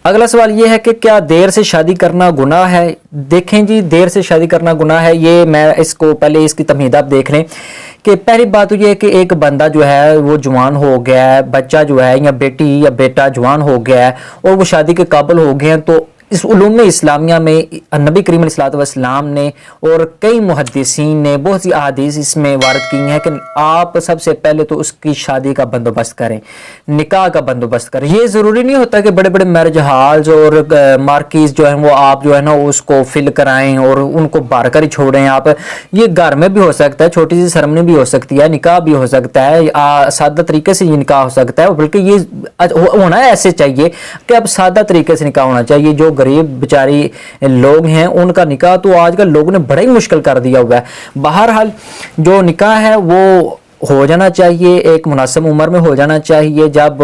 اگلا سوال یہ ہے کہ کیا دیر سے شادی کرنا گناہ ہے؟ دیکھیں جی، دیر سے شادی کرنا گناہ ہے، یہ میں اس کو پہلے اس کی تمہید آپ دیکھ لیں کہ پہلی بات تو یہ ہے کہ ایک بندہ جو ہے وہ جوان ہو گیا ہے، بچہ جو ہے یا بیٹی یا بیٹا جوان ہو گیا ہے اور وہ شادی کے قابل ہو گئے ہیں، تو اس علوم اسلامیہ میں نبی کریم علیہ الصلوۃ والسلام نے اور کئی محدثین نے بہت سی احادیث اس میں وارد کی ہیں کہ آپ سب سے پہلے تو اس کی شادی کا بندوبست کریں، نکاح کا بندوبست کریں۔ یہ ضروری نہیں ہوتا کہ بڑے بڑے میرج ہالز اور مارکیز جو ہیں وہ آپ جو ہے نا اس کو فل کرائیں اور ان کو بھر کر ہی چھوڑیں۔ آپ یہ گھر میں بھی ہو سکتا ہے، چھوٹی سی سرمنی بھی ہو سکتی ہے، نکاح بھی ہو سکتا ہے، سادہ طریقے سے یہ نکاح ہو سکتا ہے، بلکہ یہ ہونا ایسے چاہیے کہ اب سادہ طریقے سے نکاح ہونا چاہیے۔ جو غریب بیچاری لوگ ہیں ان کا نکاح تو آج کل لوگوں نے بڑا ہی مشکل کر دیا ہوا ہے۔ بہرحال جو نکاح ہے وہ ہو جانا چاہیے، ایک مناسب عمر میں ہو جانا چاہیے، جب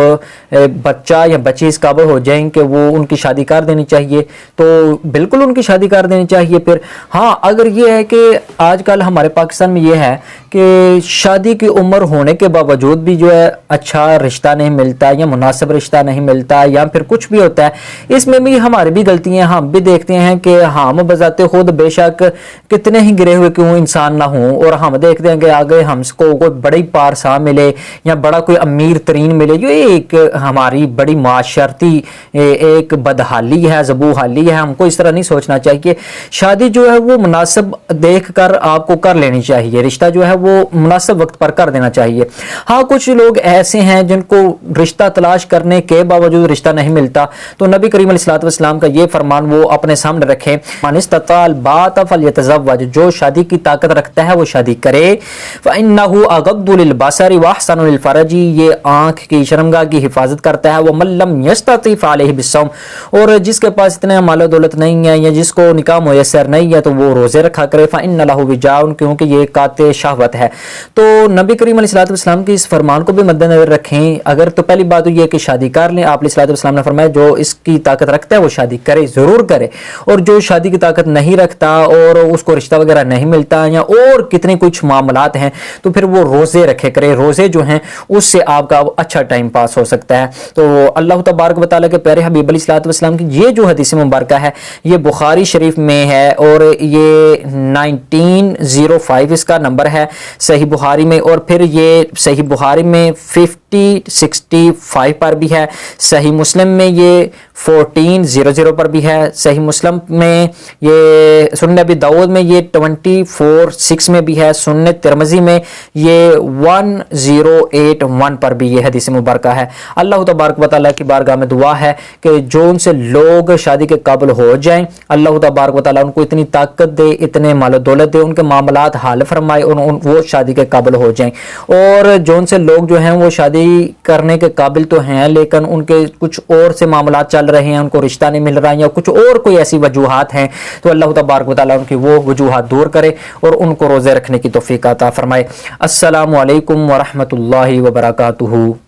بچہ یا بچی اس قابل ہو جائیں کہ وہ ان کی شادی کر دینی چاہیے تو بالکل ان کی شادی کر دینی چاہیے۔ پھر ہاں اگر یہ ہے کہ آج کل ہمارے پاکستان میں یہ ہے کہ شادی کی عمر ہونے کے باوجود بھی جو ہے اچھا رشتہ نہیں ملتا یا مناسب رشتہ نہیں ملتا یا پھر کچھ بھی ہوتا ہے، اس میں بھی ہماری بھی غلطیاں ہیں۔ ہم بھی دیکھتے ہیں کہ ہم بذات خود بے شک کتنے ہی گرے ہوئے کیوں انسان نہ ہوں، اور ہم دیکھتے ہیں کہ آگے ہم کو کوئی بڑی پارسا ملے یا بڑا کوئی امیر ترین ملے، جو ایک ہماری بڑی معاشرتی ایک بدحالی ہے، زبوحالی ہے۔ ہم کو اس طرح نہیں سوچنا چاہیے۔ شادی جو ہے وہ مناسب دیکھ کر آپ کو کر لینی چاہیے، رشتہ جو ہے وہ مناسب وقت پر کر دینا چاہیے۔ ہاں کچھ لوگ ایسے ہیں جن کو رشتہ تلاش کرنے کے باوجود رشتہ نہیں ملتا، تو نبی کریم علیہ الصلوۃ والسلام کا یہ فرمان وہ اپنے سامنے رکھیں، من استطاع الباءۃ فلیتزوج، جو شادی کی طاقت رکھتا ہے وہ شادی کرے، فإنہ اغض للبصر واحسن للفرج، یہ آنکھ کی شرمگاہ کی حفاظت کرتا ہے، ومن لم یستطع فعلیہ بالصوم، اور جس کے پاس اتنے مال و دولت نہیں ہے یا جس کو نکاح میسر نہیں ہے تو وہ روزے رکھا کرے، فإن لہ وجاء، کیونکہ یہ قاطع شہوت ہے۔ تو نبی کریم علیہ الصلوۃ والسلام کے اس فرمان کو بھی مد نظر رکھیں۔ اگر تو پہلی بات تو یہ کہ شادی کر لیں، آپ علیہ الصلوۃ والسلام نے فرمایا جو اس کی طاقت رکھتا ہے وہ شادی کرے، ضرور کرے، اور جو شادی کی طاقت نہیں رکھتا اور اس کو رشتہ وغیرہ نہیں ملتا یا اور کتنے کچھ معاملات ہیں تو پھر وہ روزے رکھے کرے۔ روزے جو ہیں اس سے آپ کا اچھا ٹائم پاس ہو سکتا ہے۔ تو اللہ تبارک و تعالیٰ کے پیارے حبیب علیہ الصلوۃ والسلام کی یہ جو حدیث مبارکہ ہے یہ بخاری شریف میں ہے اور یہ 1905 اس کا نمبر ہے صحیح بخاری میں، اور پھر یہ صحیح بخاری میں 5065 پر بھی ہے، صحیح مسلم میں یہ 1400 پر بھی ہے، صحیح مسلم میں یہ سنن ابی داؤد میں یہ 246 میں بھی ہے، سنن ترمذی میں یہ 1081 پر بھی یہ حدیث مبارکہ ہے۔ اللہ تبارک و تعالیٰ کی بارگاہ میں دعا ہے کہ جو ان سے لوگ شادی کے قابل ہو جائیں، اللہ تبارک و تعالیٰ ان کو اتنی طاقت دے، اتنے مال و دولت دے، ان کے معاملات حل فرمائے اور وہ شادی کے قابل ہو جائیں۔ اور جو ان سے لوگ جو ہیں وہ شادی کرنے کے قابل تو ہیں لیکن ان کے کچھ اور سے معاملات چل رہے ہیں، ان کو رشتہ نہیں مل رہا یا کچھ اور کوئی ایسی وجوہات ہیں، تو اللہ تبارک و تعالیٰ ان کی وہ وجوہات دور کرے اور ان کو روزے رکھنے کی توفیق عطا فرمائے۔ السلام علیکم ورحمۃ اللہ وبرکاتہ۔